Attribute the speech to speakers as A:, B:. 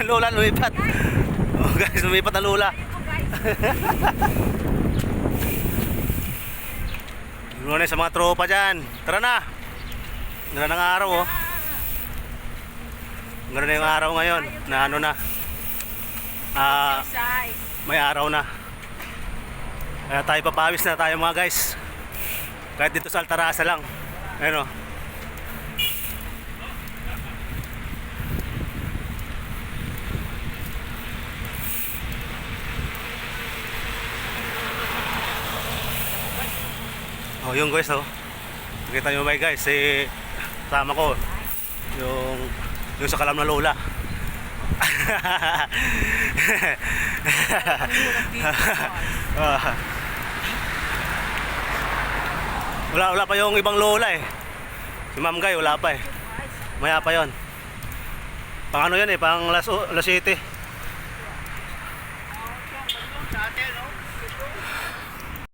A: Lola lumipat. Oh guys, lumipat na Lola. Muna sa mga tropa dyan. Tara na. Ganda ng araw oh. Ganda na yung araw ngayon. Na ano na. May araw na. Kaya tayo papawis na tayo mga guys. Kahit dito sa Altarasa lang. Ayun oh. Oh, yung guys oh. Nakita nyo ba guys, tama ko. Yung sa kalam na Lola. Wala pa yung ibang Lola eh. Si Ma'am Guy wala pa eh. Maya pa yon. Pang ano yan eh, pang Las 7.